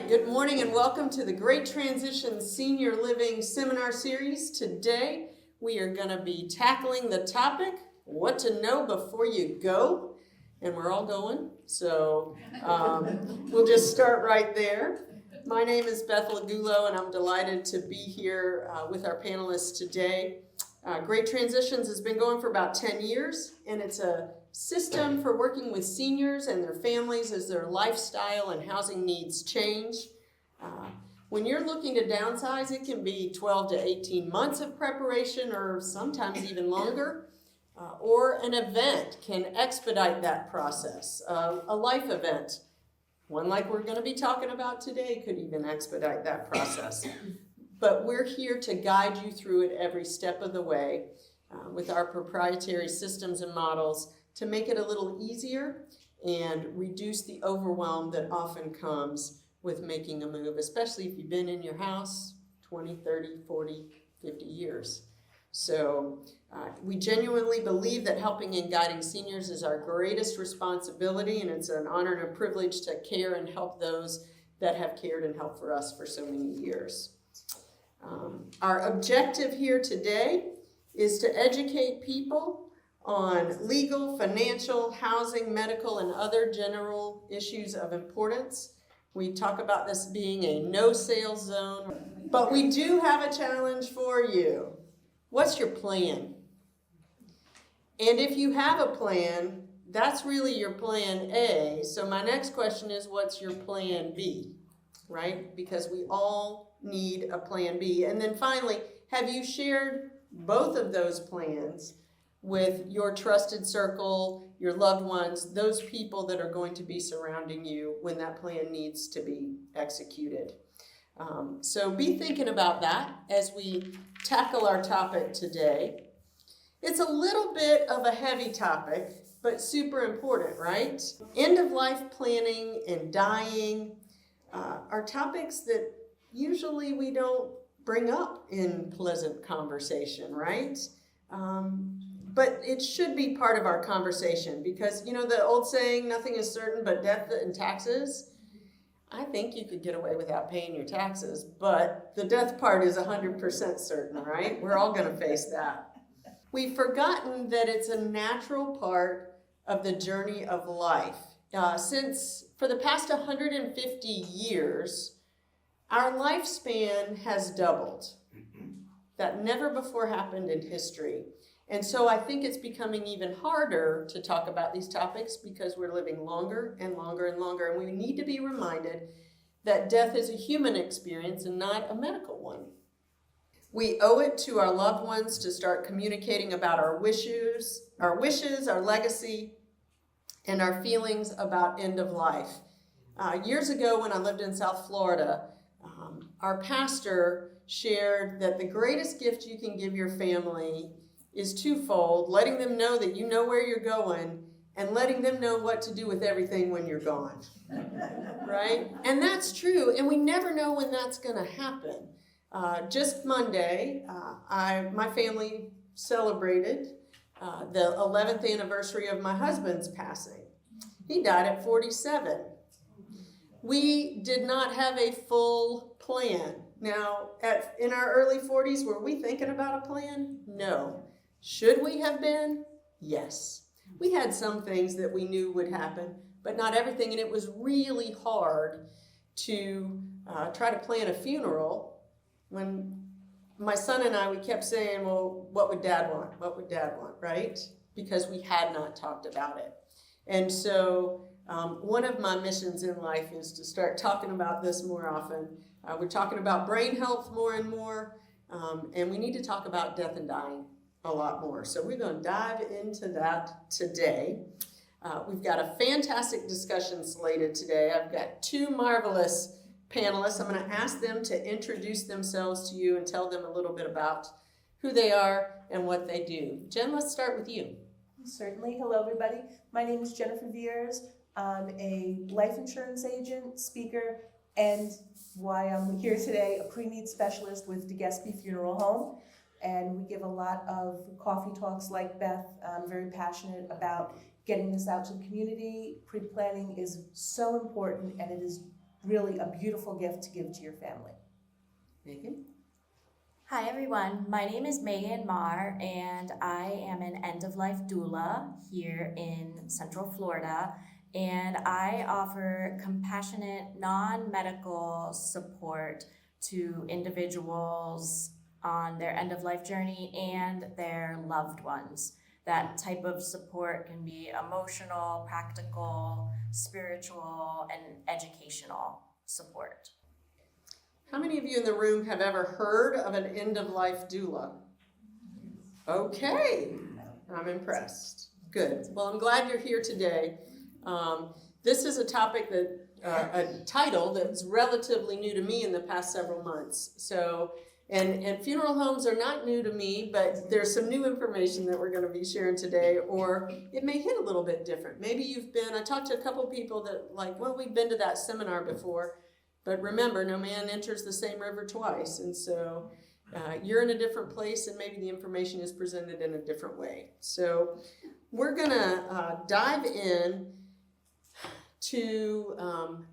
Good morning and welcome to the Great Transition Senior Living Seminar Series. Today we are going to be tackling the topic, what to know before you go. And we're all going, so we'll just start right there. My name is Beth Lagulo and I'm delighted to be here with our panelists today. Great Transitions has been going for about 10 years and it's a system for working with seniors and their families as their lifestyle and housing needs change. When you're looking to downsize, it can be 12 to 18 months of preparation or sometimes even longer. Or an event can expedite that process. A life event, one like we're going to be talking about today, could even expedite that process. But we're here to guide you through it every step of the way with our proprietary systems and models to make it a little easier and reduce the overwhelm that often comes with making a move, especially if you've been in your house 20, 30, 40, 50 years. So we genuinely believe that helping and guiding seniors is our greatest responsibility, and it's an honor and a privilege to care and help those that have cared and helped for us for so many years. Our objective here today is to educate people on legal, financial, housing, medical, and other general issues of importance. We talk about this being a no-sales zone, but we do have a challenge for you. What's your plan? And if you have a plan, that's really your plan A. So my next question is, what's your plan B, right? Because we all need a plan B. And then finally, have you shared both of those plans with your trusted circle, your loved ones, those people that are going to be surrounding you when that plan needs to be executed? So be thinking about that as we tackle our topic today. It's a little bit of a heavy topic, but super important, right? End-of-life planning and dying are topics that usually we don't bring up in pleasant conversation, right? But it should be part of our conversation because, you know, the old saying, nothing is certain but death and taxes. I think you could get away without paying your taxes, but the death part is 100% certain, right? We're all going to face that. We've forgotten that it's a natural part of the journey of life. Since for the past 150 years, our lifespan has doubled. That never before happened in history. And so I think it's becoming even harder to talk about these topics because we're living longer and longer and longer. And we need to be reminded that death is a human experience and not a medical one. We owe it to our loved ones to start communicating about our wishes, our legacy, and our feelings about end of life. Years ago when I lived in South Florida, our pastor shared that the greatest gift you can give your family is twofold: letting them know that you know where you're going and letting them know what to do with everything when you're gone, right? And that's true, and we never know when that's going to happen. Just Monday, my family celebrated the 11th anniversary of my husband's passing. He died at 47. We did not have a full plan. Now, in our early 40s, were we thinking about a plan? No. Should we have been? Yes. We had some things that we knew would happen, but not everything, and it was really hard to try to plan a funeral when my son and I, we kept saying, well, what would Dad want? What would Dad want, right? Because we had not talked about it. And so one of my missions in life is to start talking about this more often. We're talking about brain health more and more, and we need to talk about death and dying a lot more. So we're going to dive into that today. We've got a fantastic discussion slated today. I've got two marvelous panelists. I'm going to ask them to introduce themselves to you and tell them a little bit about who they are and what they do. Jen, let's start with you. Certainly. Hello, everybody. My name is Jennifer Viers. I'm a life insurance agent, speaker, and why I'm here today, a pre-need specialist with DeGespie Funeral Home. And we give a lot of coffee talks like Beth. I'm very passionate about getting this out to the community. Pre-planning is so important, and it is really a beautiful gift to give to your family. Megan? Hi everyone, my name is Megan Marr and I am an end-of-life doula here in Central Florida, and I offer compassionate, non-medical support to individuals on their end-of-life journey and their loved ones. That type of support can be emotional, practical, spiritual, and educational support. How many of you in the room have ever heard of an end-of-life doula? Okay, I'm impressed. Good. Well, I'm glad you're here today. This is a topic that, a title that's relatively new to me in the past several months. So, and funeral homes are not new to me, but there's some new information that we're going to be sharing today, or it may hit a little bit different. Maybe I talked to a couple people that well, we've been to that seminar before. But remember, no man enters the same river twice, and so you're in a different place, and maybe the information is presented in a different way. So we're gonna dive in to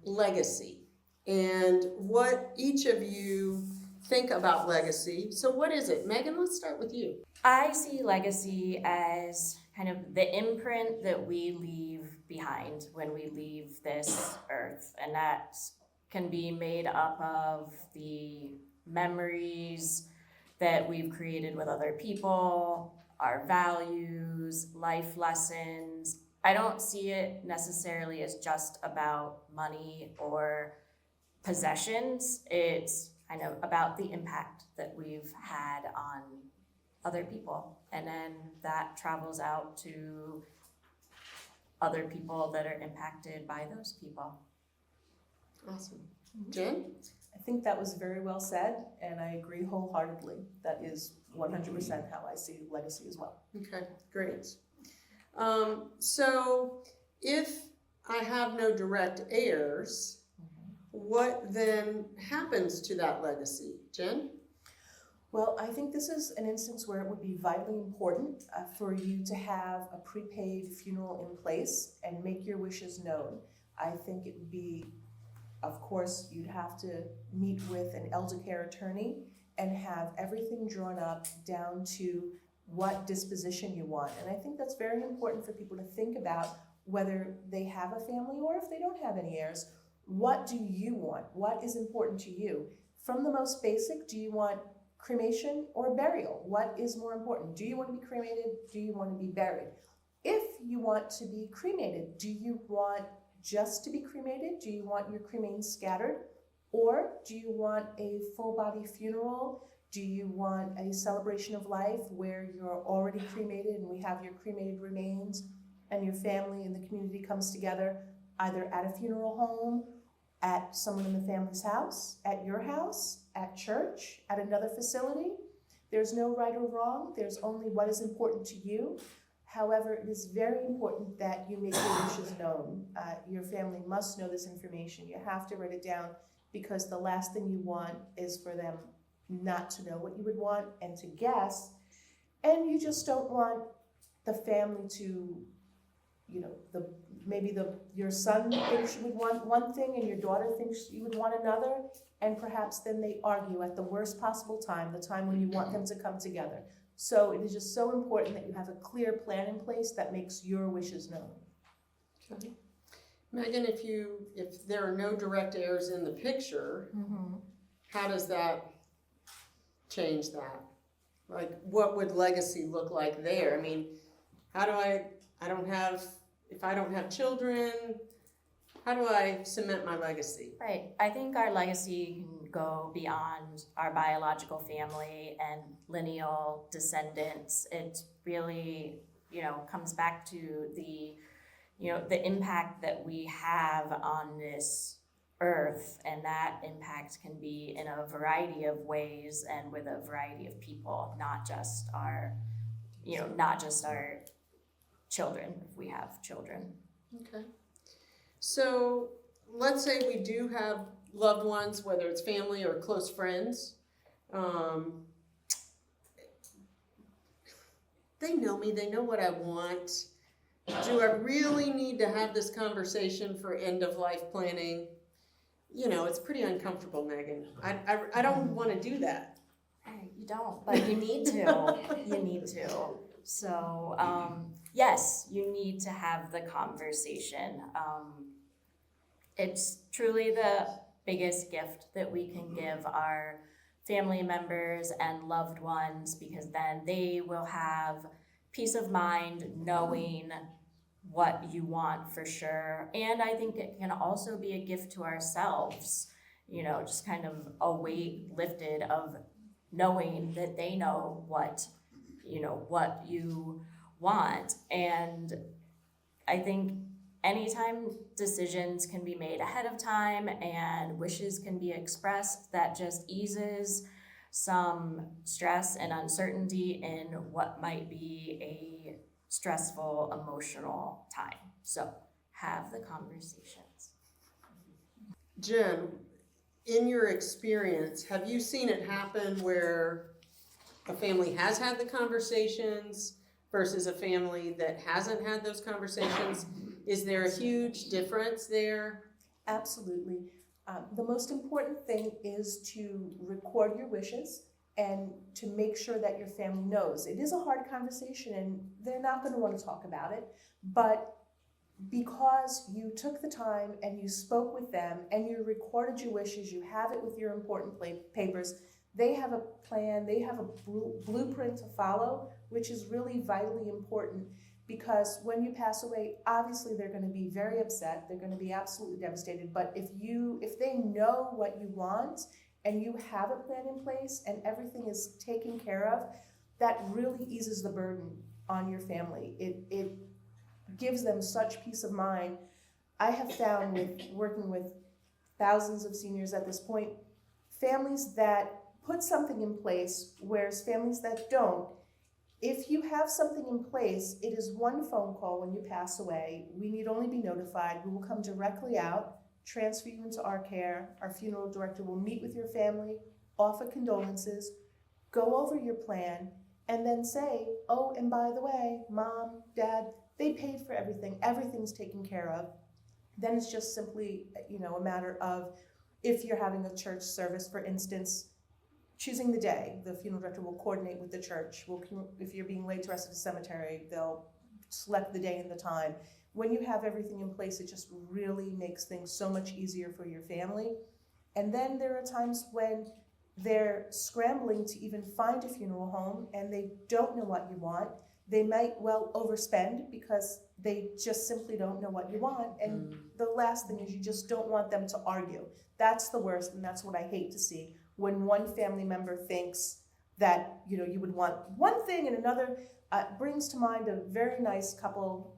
legacy and what each of you think about legacy. So what is it? Megan, let's start with you. I see legacy as kind of the imprint that we leave behind when we leave this earth, and that's can be made up of the memories that we've created with other people, our values, life lessons. I don't see it necessarily as just about money or possessions. It's kind of about the impact that we've had on other people. And then that travels out to other people that are impacted by those people. Awesome. Jen? I think that was very well said, and I agree wholeheartedly. That is 100% how I see legacy as well. Okay, great. So if I have no direct heirs, what then happens to that legacy? Jen? Well, I think this is an instance where it would be vitally important for you to have a prepaid funeral in place and make your wishes known. I think it would be, of course, you'd have to meet with an elder care attorney and have everything drawn up down to what disposition you want. And I think that's very important for people to think about whether they have a family or if they don't have any heirs. What do you want? What is important to you? From the most basic, do you want cremation or burial? What is more important? Do you want to be cremated? Do you want to be buried? If you want to be cremated, do you want just to be cremated? Do you want your cremains scattered? Or do you want a full body funeral? Do you want a celebration of life where you're already cremated and we have your cremated remains and your family and the community comes together either at a funeral home, at someone in the family's house, at your house, at church, at another facility? There's no right or wrong. There's only what is important to you. However, it is very important that you make your wishes known. Your family must know this information. You have to write it down because the last thing you want is for them not to know what you would want and to guess. And you just don't want the family to, your son thinks you would want one thing and your daughter thinks you would want another, and perhaps then they argue at the worst possible time, the time when you want them to come together. So it is just so important that you have a clear plan in place that makes your wishes known. Okay. Megan, if there are no direct heirs in the picture, how does that change that? Like, what would legacy look like there? I mean, if I don't have children, how do I cement my legacy? Right. I think our legacy can go beyond our biological family and lineal descendants. It really, comes back to the impact that we have on this earth, and that impact can be in a variety of ways and with a variety of people, not just our children, if we have children. Okay. So let's say we do have loved ones, whether it's family or close friends. They know me, they know what I want. Do I really need to have this conversation for end of life planning? You know, it's pretty uncomfortable, Megan. I don't want to do that. You don't, but you need to. You need to. So, yes, you need to have the conversation. It's truly the biggest gift that we can give our family members and loved ones, because then they will have peace of mind knowing what you want for sure. And I think it can also be a gift to ourselves, you know, just kind of a weight lifted of knowing that they know what, you know, what you want. And I think anytime decisions can be made ahead of time and wishes can be expressed, that just eases some stress and uncertainty in what might be a stressful, emotional time. So have the conversations. Jen, in your experience, have you seen it happen where a family has had the conversations versus a family that hasn't had those conversations? Is there a huge difference there? Absolutely. The most important thing is to record your wishes and to make sure that your family knows. It is a hard conversation and they're not going to want to talk about it, but because you took the time and you spoke with them and you recorded your wishes, you have it with your important papers, they have a plan, they have a blueprint to follow, which is really vitally important. Because when you pass away, obviously they're going to be very upset. They're going to be absolutely devastated. But if they know what you want and you have a plan in place and everything is taken care of, that really eases the burden on your family. It gives them such peace of mind. I have found with working with thousands of seniors at this point, families that put something in place, whereas families that don't, if you have something in place, it is one phone call when you pass away. We need only be notified. We will come directly out, transfer you into our care. Our funeral director will meet with your family, offer condolences, go over your plan, and then say, oh, and by the way, mom, dad, they paid for everything. Everything's taken care of. Then it's just simply, you know, a matter of, if you're having a church service, for instance, choosing the day. The funeral director will coordinate with the church. If you're being laid to rest at a cemetery, they'll select the day and the time. When you have everything in place, it just really makes things so much easier for your family. And then there are times when they're scrambling to even find a funeral home and they don't know what you want. They might well overspend because they just simply don't know what you want. And the last thing is, you just don't want them to argue. That's the worst, and that's what I hate to see. When one family member thinks that, you know, you would want one thing and another, brings to mind a very nice couple,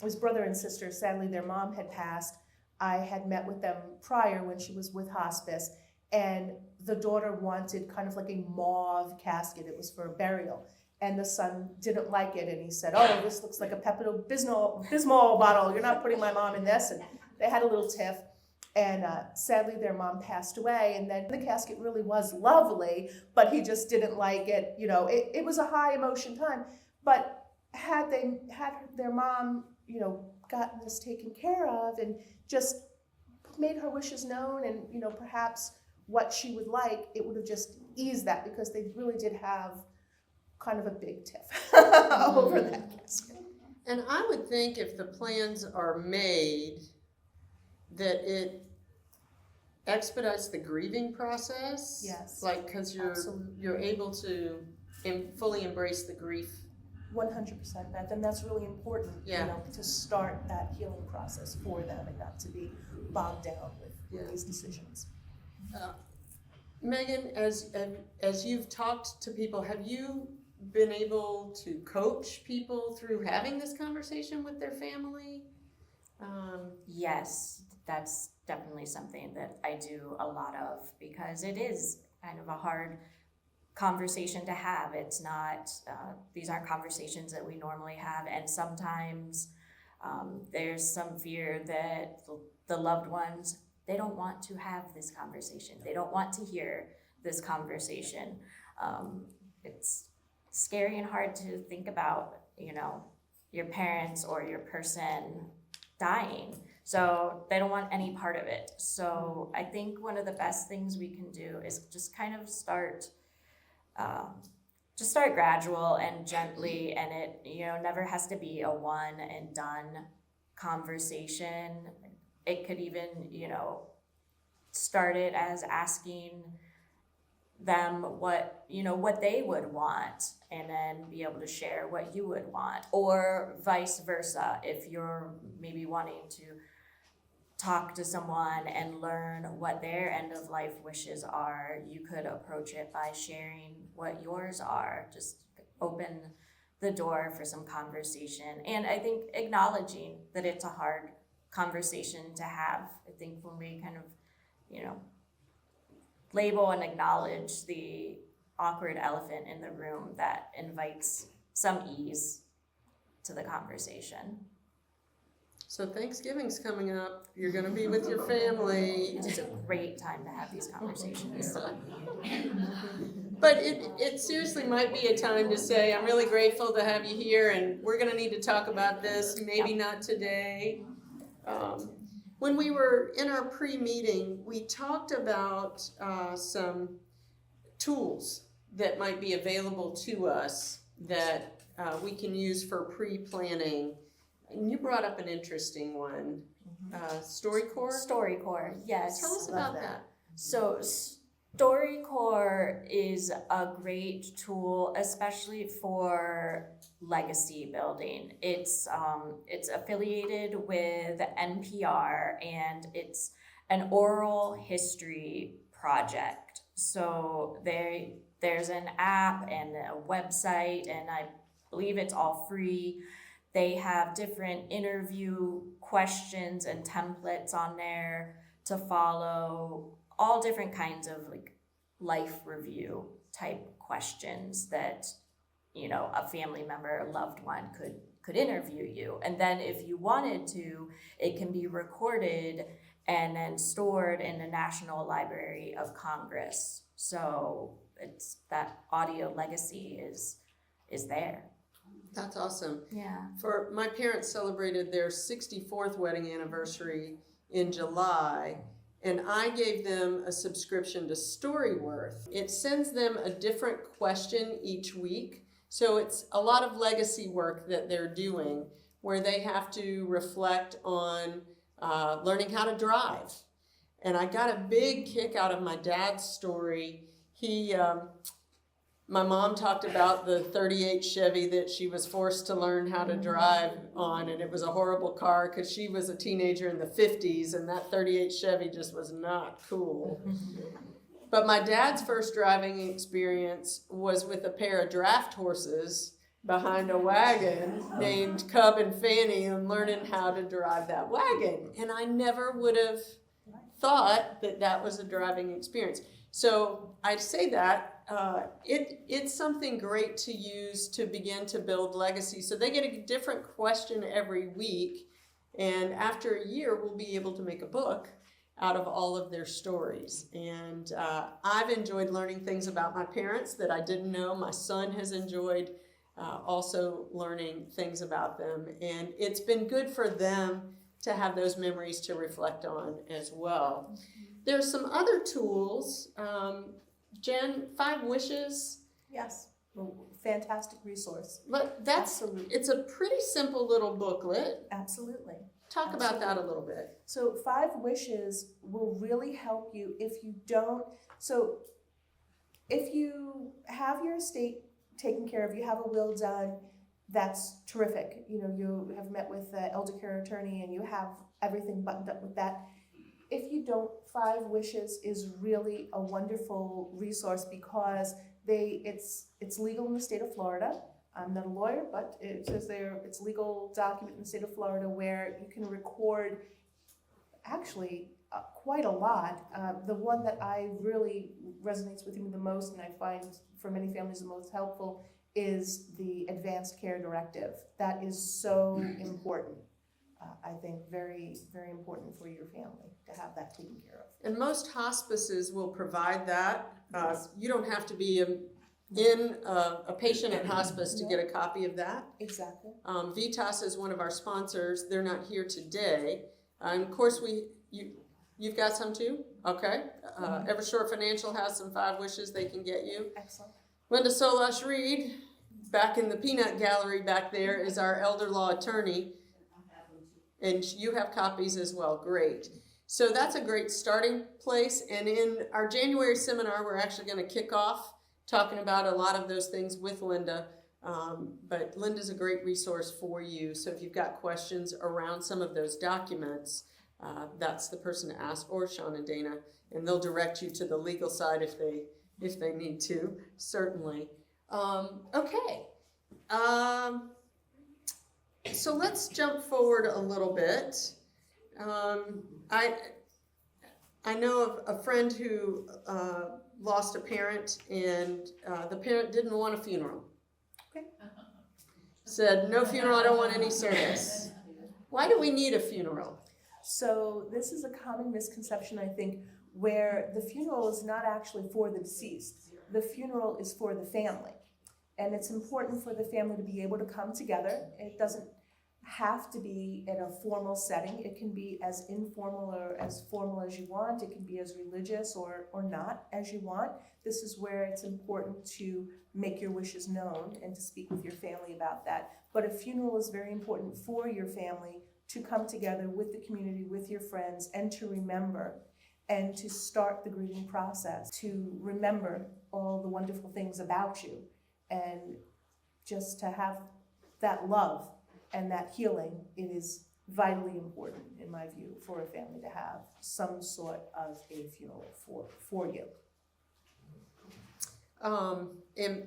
his brother and sister. Sadly, their mom had passed. I had met with them prior when she was with hospice, and the daughter wanted kind of like a mauve casket. It was for burial. And the son didn't like it, and he said, oh, this looks like a Pepto-Bismol bottle. You're not putting my mom in this. And they had a little tiff. And sadly, their mom passed away, and then the casket really was lovely, but he just didn't like it. You know, it was a high emotion time. But had their mom, you know, gotten this taken care of and just made her wishes known, and, you know, perhaps what she would like, it would have just eased that, because they really did have kind of a big tiff over that casket. And I would think if the plans are made, that it expedites the grieving process. Yes. Like, because you're able to fully embrace the grief. 100%, Beth, and that's really important. Yeah. You know, to start that healing process for them and not to be bogged down with these decisions. Megan, as you've talked to people, have you been able to coach people through having this conversation with their family? Yes, that's definitely something that I do a lot of, because it is kind of a hard conversation to have. It's not, these aren't conversations that we normally have, and sometimes there's some fear that the loved ones they don't want to have this conversation. They don't want to hear this conversation. It's scary and hard to think about, your parents or your person dying. So they don't want any part of it. So I think one of the best things we can do is just kind of start gradual and gently, and it never has to be a one and done conversation. It could even start it as asking them what they would want, and then be able to share what you would want, or vice versa. If you're maybe wanting to talk to someone and learn what their end of life wishes are, you could approach it by sharing what yours are. Just open the door for some conversation. And I think acknowledging that it's a hard conversation to have. I think when we kind of, label and acknowledge the awkward elephant in the room, that invites some ease to the conversation. So Thanksgiving's coming up. You're going to be with your family. It's a great time to have these conversations. But it seriously might be a time to say, I'm really grateful to have you here, and we're going to need to talk about this, maybe not today. When we were in our pre-meeting, we talked about some tools that might be available to us that we can use for pre-planning. And you brought up an interesting one, StoryCorps? StoryCorps, yes. Tell us about that. So StoryCorps is a great tool, especially for legacy building. It's affiliated with NPR, and it's an oral history project. So there's an app and a website, and I believe it's all free. They have different interview questions and templates on there to follow, all different kinds of life review type questions that a family member, a loved one could interview you. And then if you wanted to, it can be recorded and then stored in the National Library of Congress. So it's that audio legacy is there. That's awesome. Yeah. For my parents celebrated their 64th wedding anniversary in July, and I gave them a subscription to Storyworth. It sends them a different question each week. So it's a lot of legacy work that they're doing, where they have to reflect on learning how to drive. And I got a big kick out of my dad's story. My mom talked about the 38 Chevy that she was forced to learn how to drive on, and it was a horrible car because she was a teenager in the 50s, and that 38 Chevy just was not cool. But my dad's first driving experience was with a pair of draft horses behind a wagon named Cub and Fanny, and learning how to drive that wagon. And I never would have thought that that was a driving experience. So I say that it's something great to use to begin to build legacy. So they get a different question every week, and after a year, we'll be able to make a book out of all of their stories. And I've enjoyed learning things about my parents that I didn't know. My son has enjoyed also learning things about them, and it's been good for them to have those memories to reflect on as well. There's some other tools. Jen, 5 Wishes. Yes, fantastic resource. But Absolutely. it's a pretty simple little booklet. Absolutely. Talk about that a little bit. So 5 Wishes will really help you if you don't. So if you have your estate taken care of, you have a will done, that's terrific. You have met with the elder care attorney and you have everything buttoned up with that. If you don't, 5 Wishes is really a wonderful resource because it's legal in the state of Florida. I'm not a lawyer, but it says there it's a legal document in the state of Florida where you can record actually quite a lot. The one that I really resonates with me the most, and I find for many families the most helpful, is the Advanced Care Directive. That is so important. I think very, very important for your family to have that taken care of. And most hospices will provide that. Yes. You don't have to be a patient at hospice to get a copy of that. Exactly. Vitas is one of our sponsors. They're not here today. Of course, you've got some too? Okay. Evershore Financial has some 5 wishes they can get you. Excellent. Linda Solash Reed, back in the peanut gallery back there, is our elder law attorney. And you have copies as well. Great. So that's a great starting place. And in our January seminar, we're actually going to kick off talking about a lot of those things with Linda. But Linda's a great resource for you. So if you've got questions around some of those documents, that's the person to ask, or Sean and Dana, and they'll direct you to the legal side if they need to, certainly. Okay. So let's jump forward a little bit. I know of a friend who lost a parent, and the parent didn't want a funeral. Okay. Said, no funeral, I don't want any service. Why do we need a funeral? So this is a common misconception, I think, where the funeral is not actually for the deceased. The funeral is for the family. And it's important for the family to be able to come together. It doesn't have to be in a formal setting. It can be as informal or as formal as you want. It can be as religious or not as you want. This is where it's important to make your wishes known and to speak with your family about that. But a funeral is very important for your family to come together with the community, with your friends, and to remember and to start the grieving process, to remember all the wonderful things about you, and just to have that love and that healing. It is vitally important, in my view, for a family to have some sort of a funeral for you. And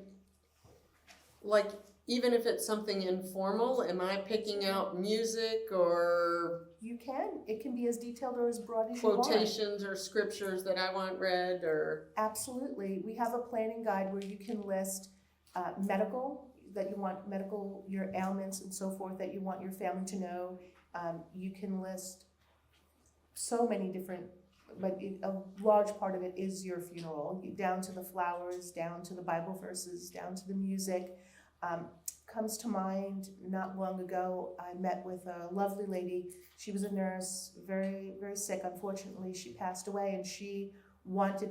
like, even if it's something informal, am I picking out music or You can. It can be as detailed or as broad as you want. quotations or scriptures that I want read, or? Absolutely. We have a planning guide where you can list your ailments and so forth that you want your family to know. You can list so many different, but a large part of it is your funeral, down to the flowers, down to the Bible verses, down to the music. Comes to mind, not long ago, I met with a lovely lady. She was a nurse, very, very sick. Unfortunately, she passed away, and she was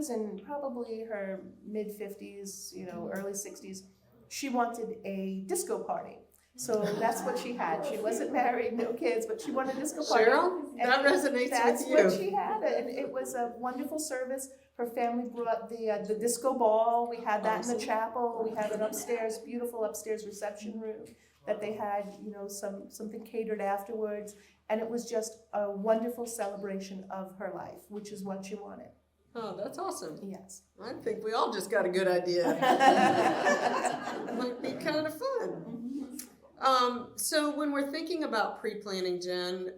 in probably her mid-50s, early 60s. She wanted a disco party. So that's what she had. She wasn't married, no kids, but she wanted a disco party. Cheryl, that resonates That's with you. what she had, and it was a wonderful service. Her family brought the disco ball. We had that in the chapel. We had an upstairs, beautiful upstairs reception room that they had, something catered afterwards. And it was just a wonderful celebration of her life, which is what she wanted. Oh, that's awesome. Yes. I think we all just got a good idea. It might be kind of fun. So when we're thinking about pre-planning, Jen,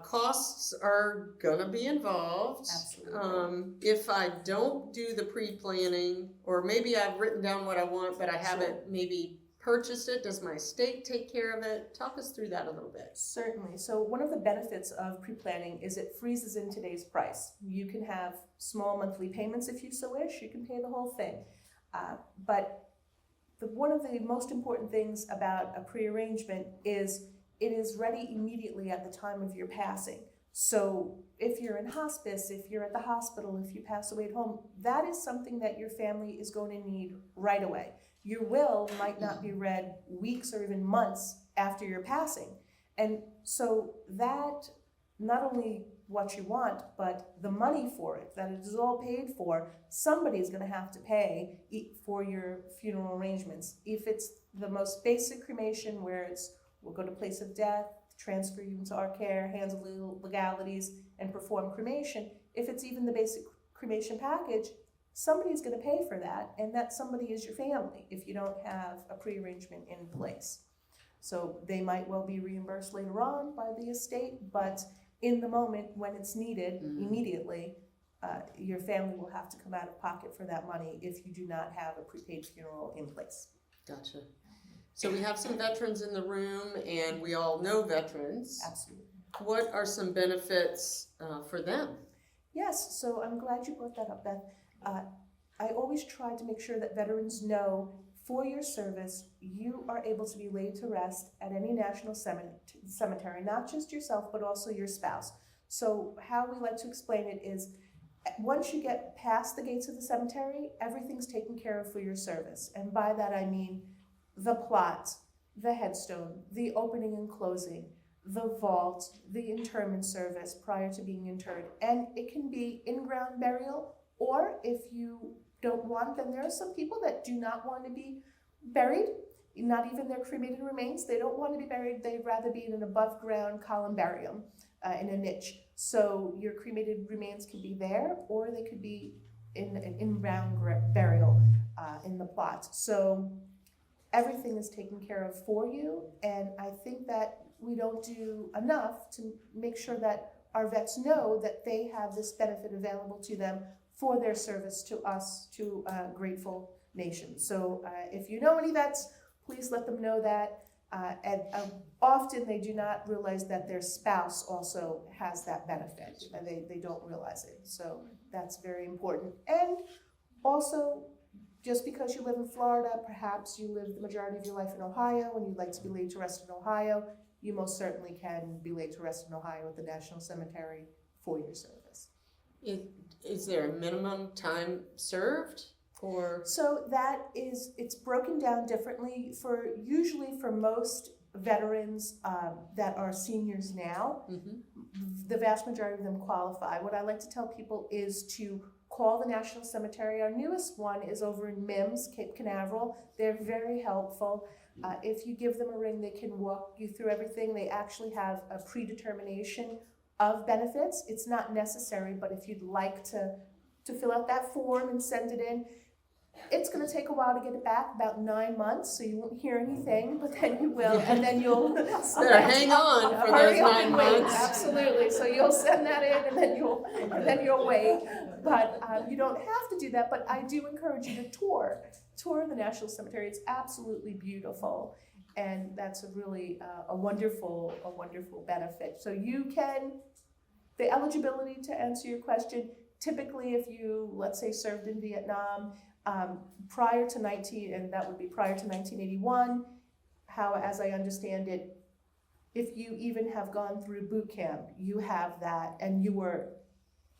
costs are gonna be involved. Absolutely. If I don't do the pre-planning, or maybe I've written down what I want, but I haven't maybe purchased it, does my estate take care of it? Talk us through that a little bit. Certainly. So one of the benefits of pre-planning is it freezes in today's price. You can have small monthly payments if you so wish. You can pay the whole thing. But one of the most important things about a pre-arrangement is it is ready immediately at the time of your passing. So if you're in hospice, if you're at the hospital, if you pass away at home, that is something that your family is going to need right away. Your will might not be read weeks or even months after your passing. And so that, not only what you want, but the money for it, that it is all paid for, somebody's gonna have to pay for your funeral arrangements. If it's the most basic cremation where we'll go to place of death, transfer you into our care, handle the legalities, and perform cremation. If it's even the basic cremation package, somebody's gonna pay for that, and that somebody is your family if you don't have a pre-arrangement in place. So they might well be reimbursed later on by the estate, but in the moment when it's needed, immediately, your family will have to come out of pocket for that money if you do not have a prepaid funeral in place. Gotcha. So we have some veterans in the room, and we all know veterans. Absolutely. What are some benefits for them? Yes, so I'm glad you brought that up, Beth. I always try to make sure that veterans know for your service, you are able to be laid to rest at any national cemetery, not just yourself, but also your spouse. So how we like to explain it is, once you get past the gates of the cemetery, everything's taken care of for your service. And by that I mean the plot, the headstone, the opening and closing, the vault, the interment service prior to being interred. And it can be in-ground burial, or if you don't want, then there are some people that do not want to be buried, not even their cremated remains. They don't want to be buried. They'd rather be in an above-ground columbarium in a niche. So your cremated remains could be there, or they could be in an in-ground burial in the plot. So everything is taken care of for you, and I think that we don't do enough to make sure that our vets know that they have this benefit available to them for their service to us, to a grateful nation. So if you know any vets, please let them know that. And often they do not realize that their spouse also has that benefit, and they don't realize it. So that's very important. And also, just because you live in Florida, perhaps you live the majority of your life in Ohio and you'd like to be laid to rest in Ohio, you most certainly can be laid to rest in Ohio at the National Cemetery for your service. Is there a minimum time served? Or So that is, it's broken down differently usually for most veterans that are seniors now. The vast majority of them qualify. What I like to tell people is to call the National Cemetery. Our newest one is over in Mims, Cape Canaveral. They're very helpful. If you give them a ring, they can walk you through everything. They actually have a predetermination of benefits. It's not necessary, but if you'd like to fill out that form and send it in, it's going to take a while to get it back, about 9 months, so you won't hear anything, but then you will, and then you'll better hang on for hurry those up 9 and wait. months. Absolutely. So you'll send that in, and then you'll wait. But you don't have to do that. But I do encourage you to tour the National Cemetery. It's absolutely beautiful, and that's a really a wonderful benefit. So you can, the eligibility, to answer your question, typically if you, let's say, served in Vietnam prior to 1981, as I understand it, if you even have gone through boot camp, you have that, and you were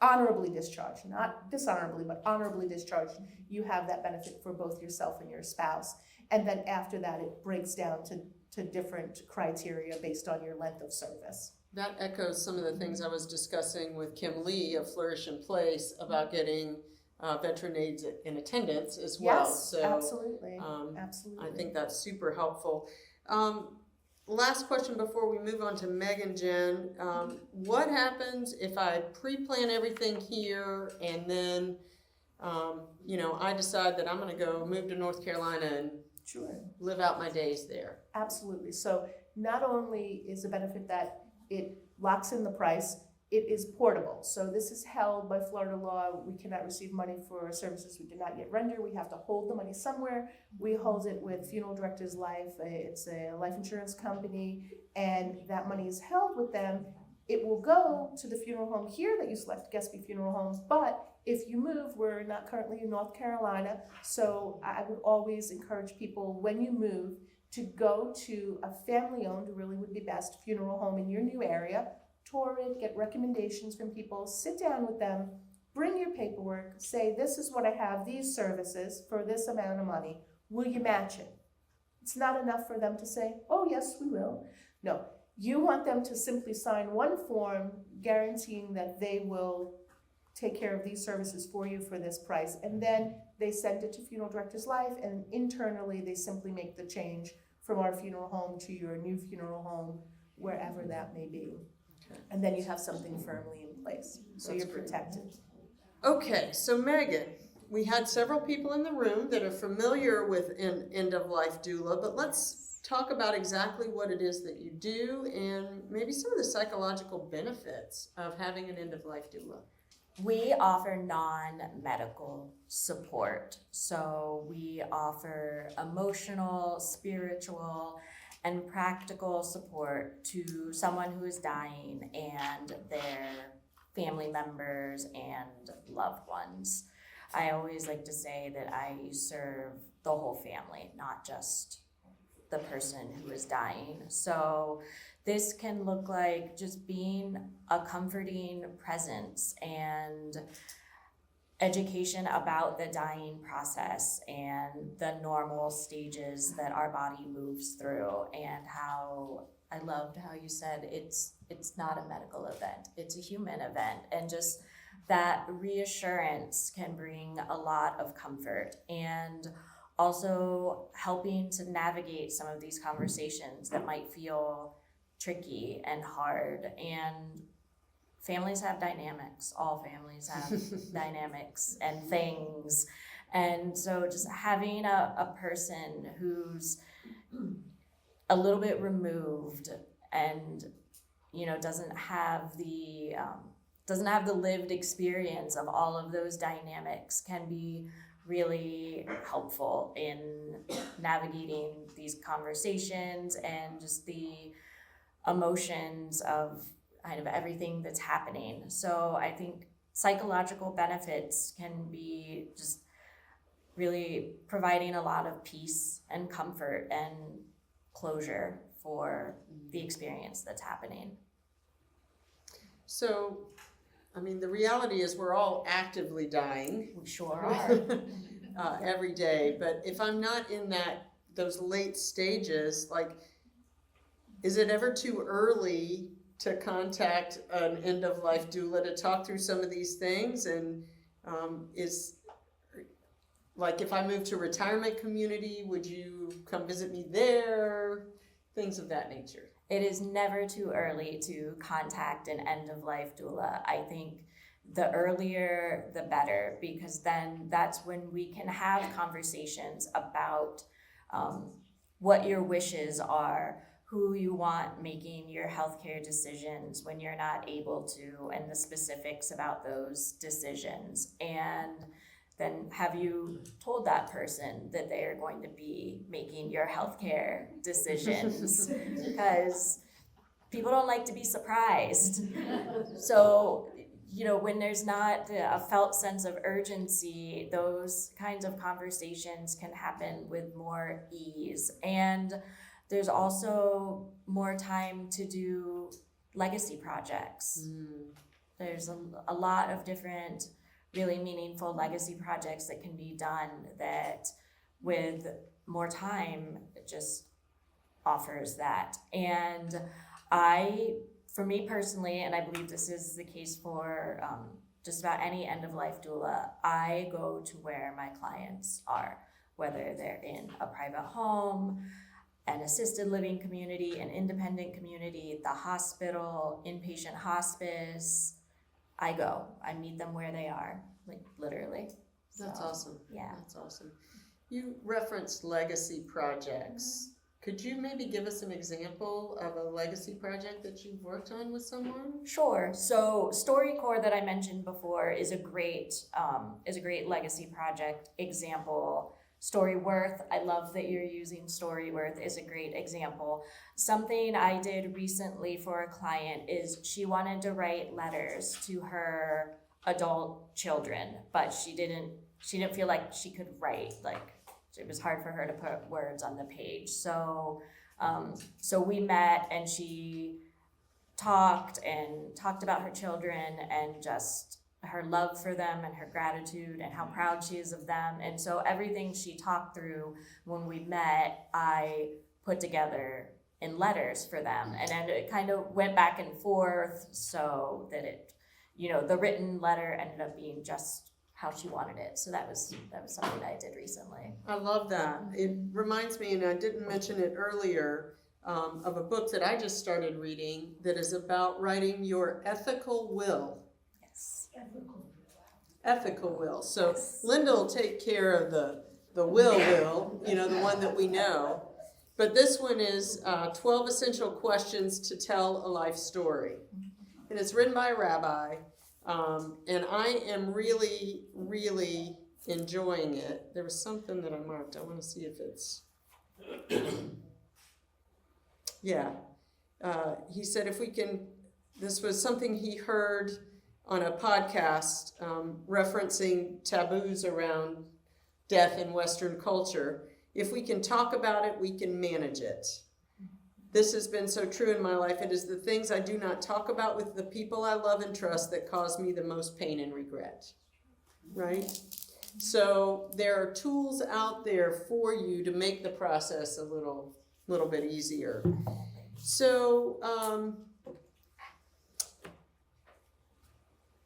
honorably discharged, not dishonorably, but honorably discharged, you have that benefit for both yourself and your spouse. And then after that, it breaks down to different criteria based on your length of service. That echoes some of the things I was discussing with Kim Lee of Flourish in Place about getting veteran aides in attendance as well. Yes, so absolutely. I think that's super helpful. Last question before we move on to Meg and Jen. What happens if I pre-plan everything here and then, I decide that I'm going to go move to North Carolina and live out my days there? Absolutely. So not only is the benefit that it locks in the price, it is portable. So this is held by Florida law. We cannot receive money for services we did not yet render. We have to hold the money somewhere. We hold it with Funeral Directors Life. It's a life insurance company, and that money is held with them. It will go to the funeral home here that you select, Guestby Funeral Homes, but if you move, we're not currently in North Carolina, so I would always encourage people, when you move, to go to a family-owned, really would be best, funeral home in your new area, tour it, get recommendations from people, sit down with them, bring your paperwork, say, this is what I have, these services for this amount of money, will you match it? It's not enough for them to say, oh yes, we will. No, you want them to simply sign one form guaranteeing that they will take care of these services for you for this price, and then they send it to Funeral Directors Life, and internally they simply make the change from our funeral home to your new funeral home, wherever that may be. Okay. And then you have something firmly in place, so That's you're great. protected. Okay, so Megan, we had several people in the room that are familiar with end-of-life doula, but let's talk about exactly what it is that you do and maybe some of the psychological benefits of having an end-of-life doula. We offer non-medical support. So we offer emotional, spiritual, and practical support to someone who is dying and their family members and loved ones. I always like to say that I serve the whole family, not just the person who is dying. So this can look like just being a comforting presence and education about the dying process and the normal stages that our body moves through, and how I loved how you said it's not a medical event, it's a human event, and just that reassurance can bring a lot of comfort, and also helping to navigate some of these conversations that might feel tricky and hard. And families have dynamics, all families have dynamics and things. And so just having a person who's a little bit removed and, you know, doesn't have the lived experience of all of those dynamics can be really helpful in navigating these conversations and just the emotions of kind of everything that's happening. So I think psychological benefits can be just really providing a lot of peace and comfort and closure for the experience that's happening. So, I mean, the reality is we're all actively dying. We sure are. Every day. But if I'm not in those late stages, like, is it ever too early to contact an end-of-life doula to talk through some of these things? And is, like, if I move to a retirement community, would you come visit me there? Things of that nature. It is never too early to contact an end-of-life doula. I think the earlier, the better, because then that's when we can have conversations about what your wishes are, who you want making your healthcare decisions when you're not able to, and the specifics about those decisions. And then have you told that person that they are going to be making your healthcare decisions? Because people don't like to be surprised. So, you know, when there's not a felt sense of urgency, those kinds of conversations can happen with more ease. And there's also more time to do legacy projects. There's a lot of different really meaningful legacy projects that can be done that with more time, it just offers that. And for me personally, and I believe this is the case for just about any end-of-life doula, I go to where my clients are, whether they're in a private home, an assisted living community, an independent community, the hospital, inpatient hospice. I meet them where they are, like literally. That's awesome. Yeah. That's awesome. You referenced legacy projects. Could you maybe give us an example of a legacy project that you've worked on with someone? Sure. So StoryCorps that I mentioned before is a great legacy project example. StoryWorth, I love that you're using StoryWorth, is a great example. Something I did recently for a client is she wanted to write letters to her adult children, but she didn't feel like she could write, like it was hard for her to put words on the page. So we met and she talked about her children and just her love for them and her gratitude and how proud she is of them. And so everything she talked through when we met, I put together in letters for them. And then it kind of went back and forth so that it, you know, the written letter ended up being just how she wanted it. So that was something that I did recently. I love that. It reminds me, and I didn't mention it earlier, of a book that I just started reading that is about writing your ethical will. Yes. Ethical will. So Yes. Linda will take care of the will, you know, the one that we know. But this one is 12 essential questions to tell a life story. And it's written by a rabbi. And I am really, really enjoying it. There was something that I marked. I want to see if it's, yeah. He said if we can, this was something he heard on a podcast referencing taboos around death in Western culture. If we can talk about it, we can manage it. This has been so true in my life. It is the things I do not talk about with the people I love and trust that cause me the most pain and regret, right? So there are tools out there for you to make the process a little bit easier. So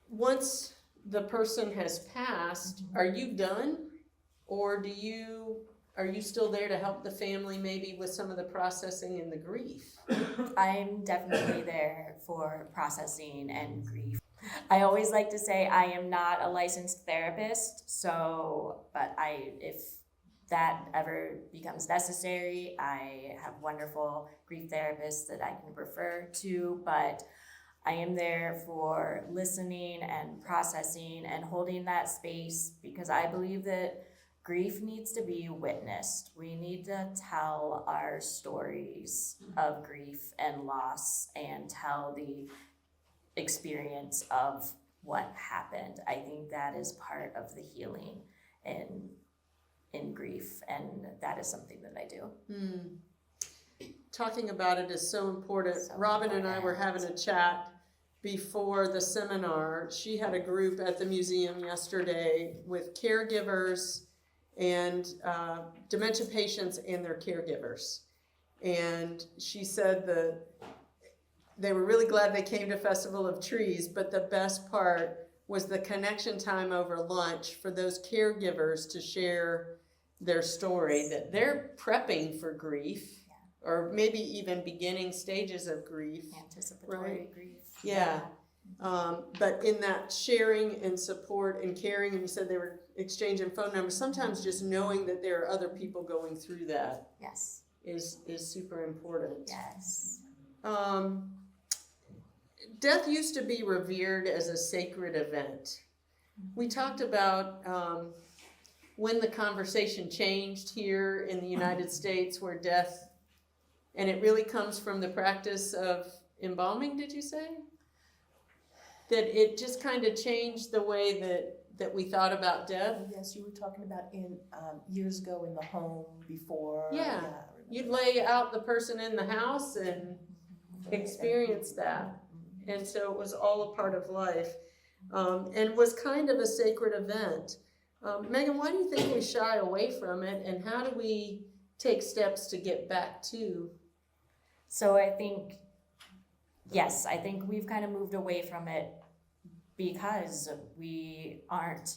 once the person has passed, are you done? Or are you still there to help the family maybe with some of the processing and the grief? I'm definitely there for processing and grief. I always like to say I am not a licensed therapist, but if that ever becomes necessary, I have wonderful grief therapists that I can refer to, but I am there for listening and processing and holding that space because I believe that grief needs to be witnessed. We need to tell our stories of grief and loss and tell the experience of what happened. I think that is part of the healing in grief, and that is something that I do. Talking about it is so important. Robin and I were having a chat before the seminar. She had a group at the museum yesterday with caregivers and dementia patients and their caregivers. And she said they were really glad they came to Festival of Trees, but the best part was the connection time over lunch for those caregivers to share their story, that they're prepping for grief, or maybe even beginning stages of grief. Anticipatory right? grief. Yeah. But in that sharing and support and caring, and you said they were exchanging phone numbers, sometimes just knowing that there are other people going through that Yes. is super important. Yes. Death used to be revered as a sacred event. We talked about when the conversation changed here in the United States where death, and it really comes from the practice of embalming, did you say? That it just kind of changed the way that we thought about death? Yes, you were talking about in years ago in the home before. Yeah. You'd lay out the person in the house and experience that. And so it was all a part of life, and was kind of a sacred event. Megan, why do you think we shy away from it, and how do we take steps to get back to? So I think we've kind of moved away from it because we aren't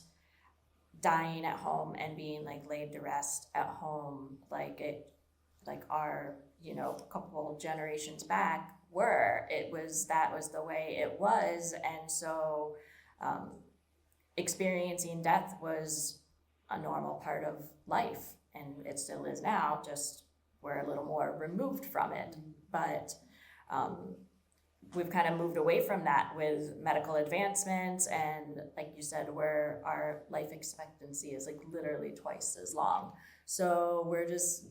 dying at home and being like laid to rest at home like our, couple generations back were. That was the way it was, and so experiencing death was a normal part of life, and it still is now, just we're a little more removed from it. But we've kind of moved away from that with medical advancements, and like you said, where our life expectancy is like literally twice as long. So we're just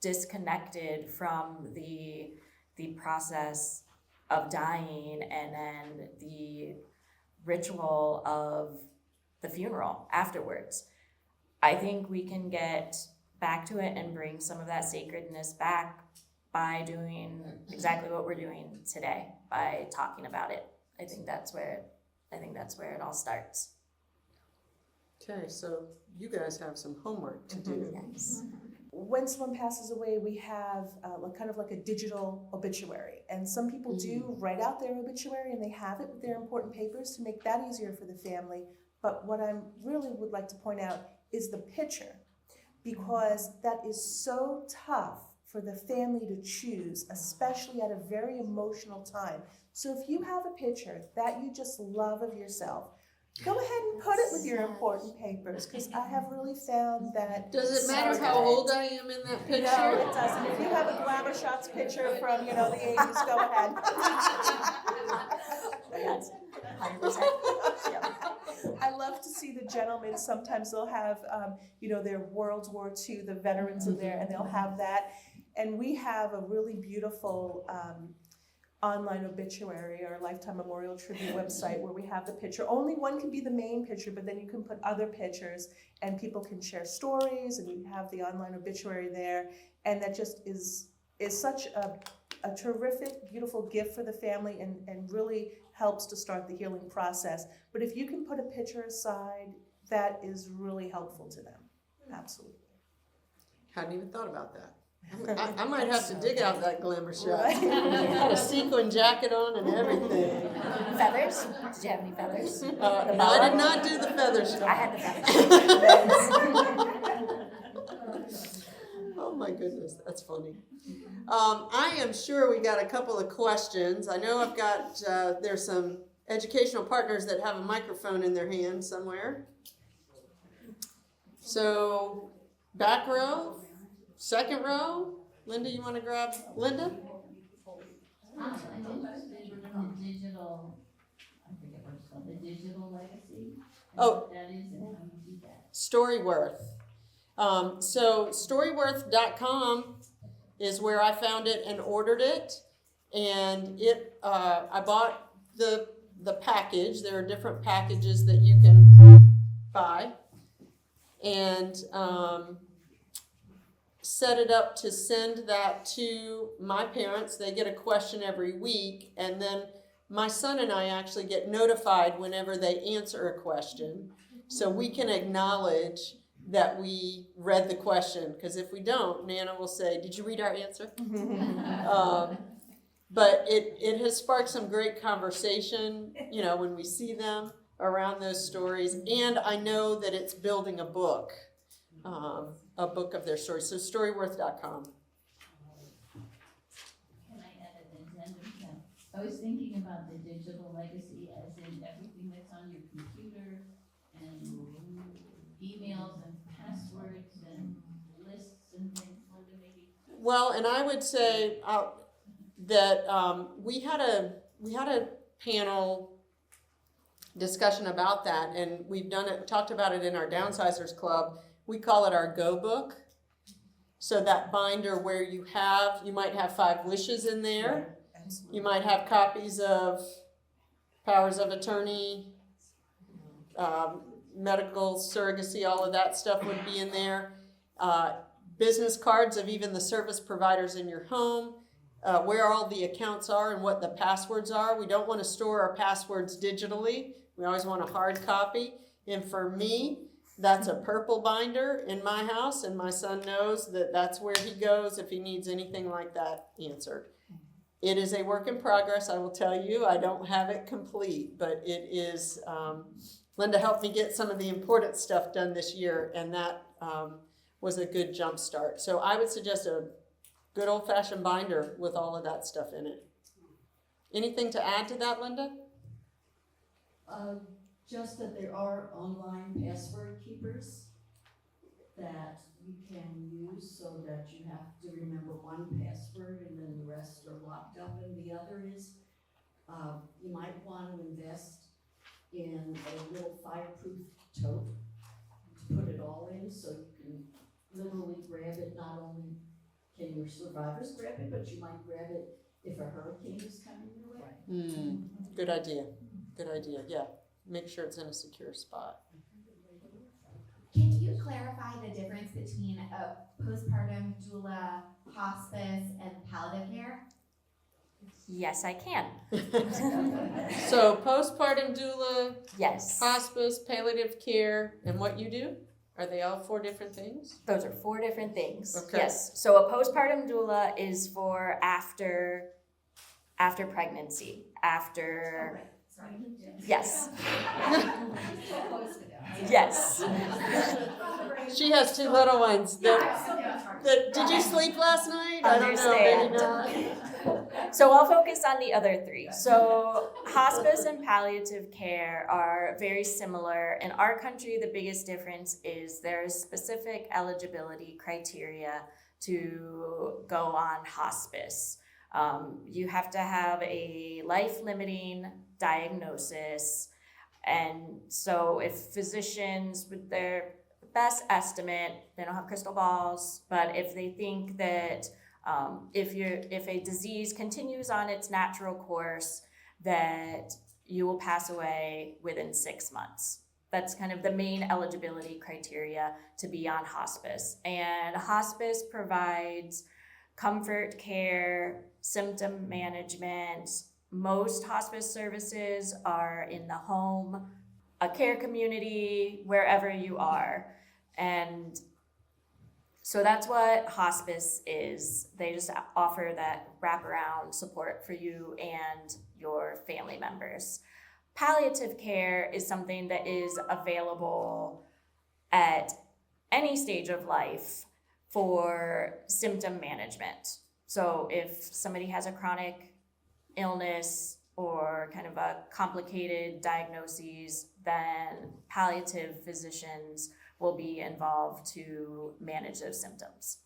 disconnected from the process of dying and then the ritual of the funeral afterwards. I think we can get back to it and bring some of that sacredness back by doing exactly what we're doing today, by talking about it. I think that's where it all starts. Okay, so you guys have some homework to do. Yes. When someone passes away, we have kind of like a digital obituary. And some people do write out their obituary and they have it with their important papers to make that easier for the family. But what I really would like to point out is the picture, because that is so tough for the family to choose, especially at a very emotional time. So if you have a picture that you just love of yourself, go ahead and put it with your important papers, because I have really found that. Does it matter how old I am in that picture? No, it doesn't. If you have a Glamour Shots picture from, the 80s, go ahead. Yes, 100%. I love to see the gentlemen, sometimes they'll have, their World War II, the veterans in there, and they'll have that. And we have a really beautiful online obituary or lifetime memorial tribute website where we have the picture. Only one can be the main picture, but then you can put other pictures and people can share stories, and you have the online obituary there. And that just is such a terrific, beautiful gift for the family, and really helps to start the healing process. But if you can put a picture aside, that is really helpful to them. Absolutely. Hadn't even thought about that. I might have to dig out that glamour shot. Right. Had a sequin jacket on and everything. Feathers? Did you have any feathers? No, I did not do the feather shot. I had the feathers. Oh my goodness, that's funny. I am sure we got a couple of questions. I know I've got, there's some educational partners that have a microphone in their hand somewhere. So, back row, second row. Linda, you want to grab Linda? I'm interested in the digital, I forget what it's called, the digital legacy. And Oh. what that is and how you do that. Storyworth. So storyworth.com is where I found it and ordered it, and I bought the package. There are different packages that you can buy, and set it up to send that to my parents. They get a question every week, and then my son and I actually get notified whenever they answer a question, so we can acknowledge that we read the question, because if we don't, Nana will say, "Did you read our answer?" But it has sparked some great conversation, when we see them around those stories, and I know that it's building a book of their stories. So storyworth.com. Can I add an addendum? Yeah. I was thinking about the digital legacy as in everything that's on your computer and emails and passwords and lists and things. Linda, maybe. Well, and I would say that we had a panel discussion about that, and we've talked about it in our Downsizers Club. We call it our Go Book. So that binder where you might have 5 wishes in there. Absolutely. You might have copies of powers of attorney, medical surrogacy, all of that stuff would be in there. Business cards of even the service providers in your home, where all the accounts are and what the passwords are. We don't want to store our passwords digitally. We always want a hard copy. And for me, that's a purple binder in my house, and my son knows that that's where he goes if he needs anything like that answered. It is a work in progress, I will tell you. I don't have it complete, but it is. Linda helped me get some of the important stuff done this year, and that was a good jump start. So I would suggest a good old-fashioned binder with all of that stuff in it. Anything to add to that, Linda? Just that there are online password keepers that you can use so that you have to remember one password and then the rest are locked up. And the other is, you might want to invest in a little fireproof tote to put it all in, so you can literally grab it. Not only can your survivors grab it, but you might grab it if a hurricane is coming your way. Good idea. Good idea, yeah. Make sure it's in a secure spot. Can you clarify the difference between a postpartum doula, hospice, and palliative care? Yes, I can. So postpartum doula, Yes. hospice, palliative care, and what you do? Are they all 4 different things? Those are 4 different things. Okay. Yes. So a postpartum doula is for after pregnancy, after. Right, sorry. Yes. Yes. She has 2 little ones. Did you sleep last night? I don't know, maybe not. So I'll focus on the other 3. So hospice and palliative care are very similar. In our country, the biggest difference is there's specific eligibility criteria to go on hospice. You have to have a life-limiting diagnosis. And so if physicians, with their best estimate, they don't have crystal balls, but if they think that if a disease continues on its natural course, that you will pass away within 6 months. That's kind of the main eligibility criteria to be on hospice. And hospice provides comfort care, symptom management. Most hospice services are in the home, a care community, wherever you are. And so that's what hospice is. They just offer that wraparound support for you and your family members. Palliative care is something that is available at any stage of life for symptom management. So if somebody has a chronic illness or kind of a complicated diagnosis, then palliative physicians will be involved to manage those symptoms.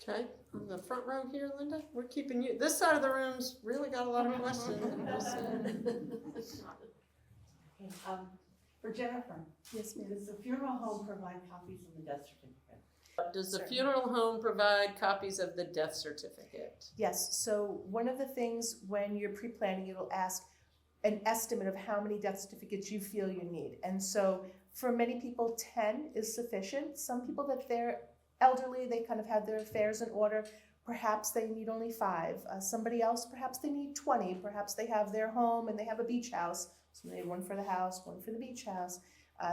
Okay, on the front row here, Linda, we're keeping you, this side of the room's really got a lot of questions. We'll see. Okay, for Jennifer, Yes, ma'am. does the funeral home provide copies of the death certificate? Does the Certainly. funeral home provide copies of the death certificate? Yes, so one of the things when you're pre-planning, it'll ask an estimate of how many death certificates you feel you need. And so for many people, 10 is sufficient. Some people that they're elderly, they kind of have their affairs in order. Perhaps they need only 5. Somebody else, perhaps they need 20. Perhaps they have their home and they have a beach house. So they have one for the house, one for the beach house.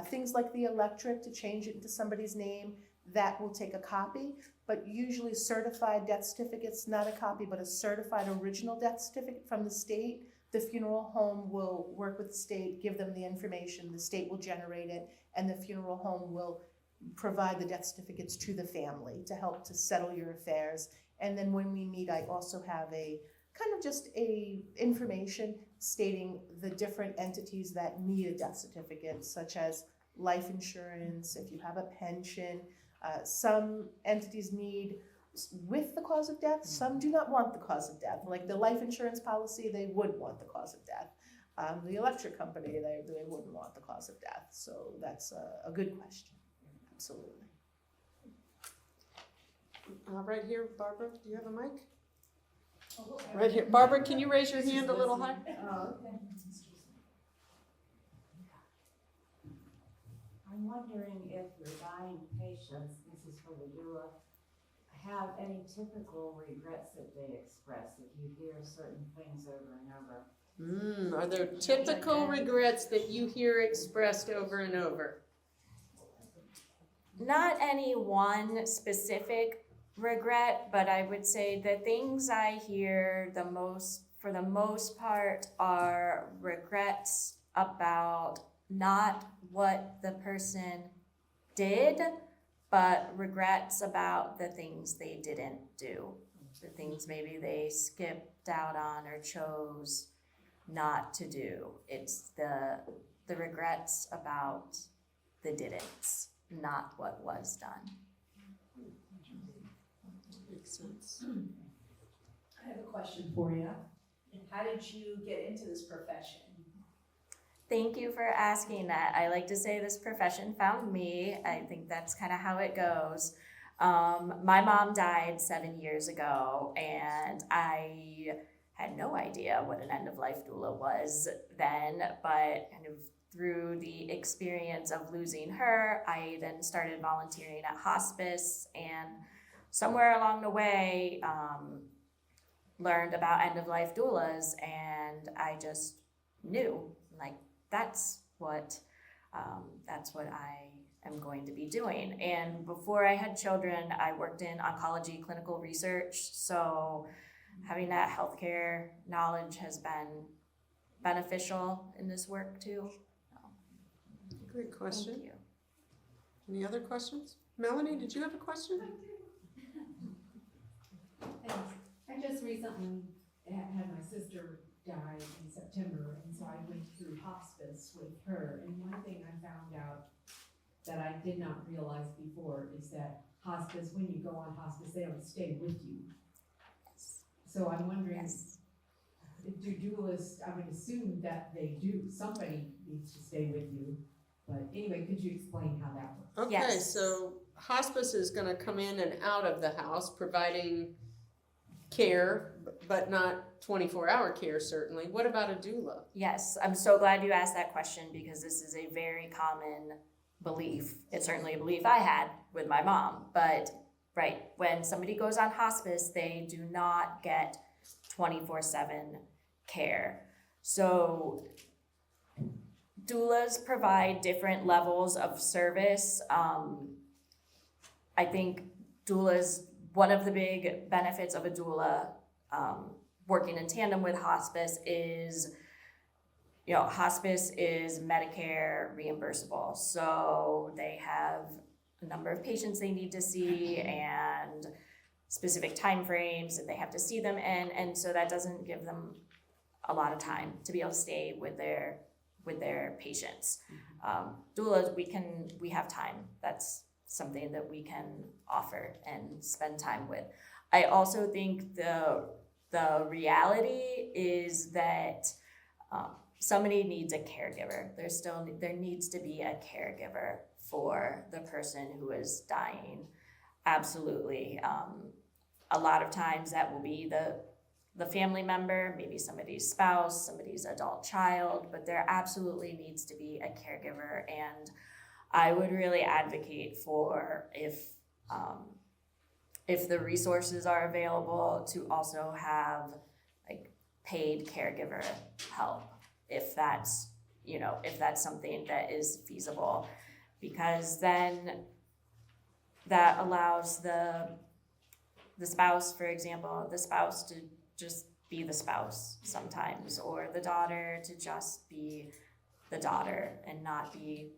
Things like the electric, to change it into somebody's name, that will take a copy. But usually certified death certificates, not a copy, but a certified original death certificate from the state. The funeral home will work with the state, give them the information, the state will generate it, and the funeral home will provide the death certificates to the family to help to settle your affairs. And then when we meet, I also have a kind of just a information stating the different entities that need a death certificate, such as life insurance, if you have a pension. Some entities need with the cause of death, some do not want the cause of death. Like the life insurance policy, they would want the cause of death. The electric company, they wouldn't want the cause of death. So that's a good question. Absolutely. Right here, Barbara, do you have a mic? Right here. Barbara, can you raise your hand a little high? Oh, okay. I'm wondering if your dying patients, this is for the doula, have any typical regrets that they express if you hear certain things over and over? Are there typical regrets that you hear expressed over and over? Not any one specific regret, but I would say the things I hear the most, for the most part, are regrets about not what the person did, but regrets about the things they didn't do. The things maybe they skipped out on or chose not to do. It's the regrets about the didn'ts, not what was done. Makes sense. I have a question for you. How did you get into this profession? Thank you for asking that. I like to say this profession found me. I think that's kind of how it goes. My mom died 7 years ago, and I had no idea what an end-of-life doula was then, but kind of through the experience of losing her, I then started volunteering at hospice, and somewhere along the way, learned about end-of-life doulas, and I just knew, like, that's what I am going to be doing. And before I had children, I worked in oncology clinical research, so having that healthcare knowledge has been beneficial in this work too. Great question. Thank you. Any other questions? Melanie, did you have a question? Thanks. I just recently had my sister die in September, and so I went through hospice with her. And one thing I found out that I did not realize before is that hospice, when you go on hospice, they don't stay with you. So I'm wondering, Yes. do doulas, I would assume that they do, somebody needs to stay with you. But anyway, could you explain how that works? Okay, Yes. so hospice is gonna come in and out of the house, providing care, but not 24-hour care, certainly. What about a doula? Yes, I'm so glad you asked that question because this is a very common belief. It's certainly a belief I had with my mom, but right, when somebody goes on hospice, they do not get 24/7 care. So doulas provide different levels of service. I think doulas, one of the big benefits of a doula working in tandem with hospice is, hospice is Medicare reimbursable. So they have a number of patients they need to see and specific timeframes that they have to see them in. And so that doesn't give them a lot of time to be able to stay with their patients. Doulas, we have time. That's something that we can offer and spend time with. I also think the reality is that somebody needs a caregiver. There needs to be a caregiver for the person who is dying. Absolutely. A lot of times that will be the family member, maybe somebody's spouse, somebody's adult child, but there absolutely needs to be a caregiver. And I would really advocate for if the resources are available to also have like paid caregiver help, if that's something that is feasible, because then that allows the spouse, for example, to just be the spouse sometimes, or the daughter to just be the daughter and not be,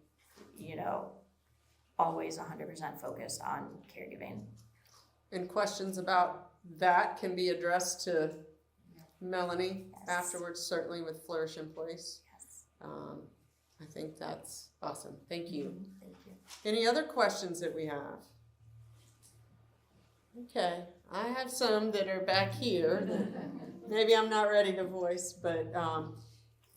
always 100% focused on caregiving. And questions about that can be addressed to Melanie afterwards, certainly with Flourish in Place. Yes. I think that's awesome. Thank you. Thank you. Any other questions that we have? Okay, I have some that are back here that maybe I'm not ready to voice, but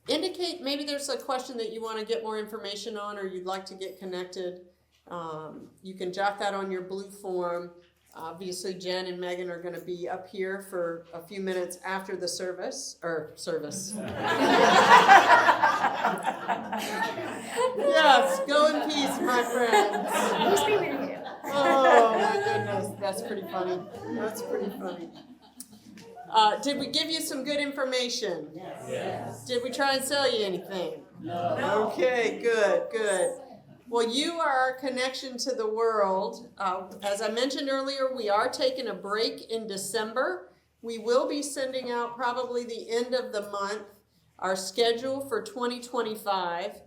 indicate maybe there's a question that you want to get more information on or you'd like to get connected. You can jot that on your blue form. Obviously, Jen and Megan are going to be up here for a few minutes after the service. Yes, go in peace, my friends. Peace be with you. Oh my goodness, that's pretty funny. That's pretty funny. Did we give you some good information? Yes. Did we try and sell you anything? No. Okay, good. Well, you are our connection to the world. As I mentioned earlier, we are taking a break in December. We will be sending out probably the end of the month our schedule for 2025.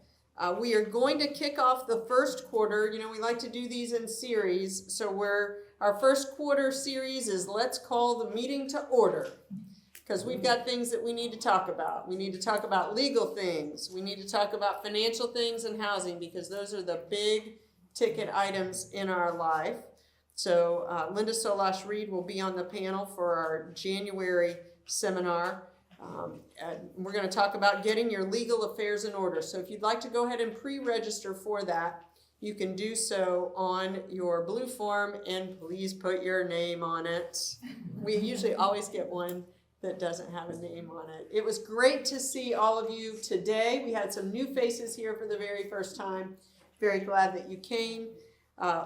We are going to kick off the first quarter. We like to do these in series. So our first quarter series is Let's Call the Meeting to Order. Because we've got things that we need to talk about. We need to talk about legal things. We need to talk about financial things and housing, because those are the big ticket items in our life. So Linda Solash-Reed will be on the panel for our January seminar. And we're going to talk about getting your legal affairs in order. So if you'd like to go ahead and pre-register for that, you can do so on your blue form, and please put your name on it. We usually always get one that doesn't have a name on it. It was great to see all of you today. We had some new faces here for the very first time. Very glad that you came.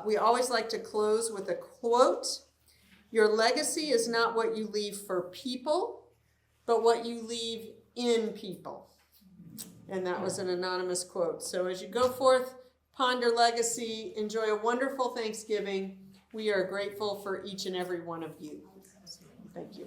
We always like to close with a quote. Your legacy is not what you leave for people, but what you leave in people. And that was an anonymous quote. So as you go forth, ponder legacy, enjoy a wonderful Thanksgiving. We are grateful for each and every one of you. Thank you.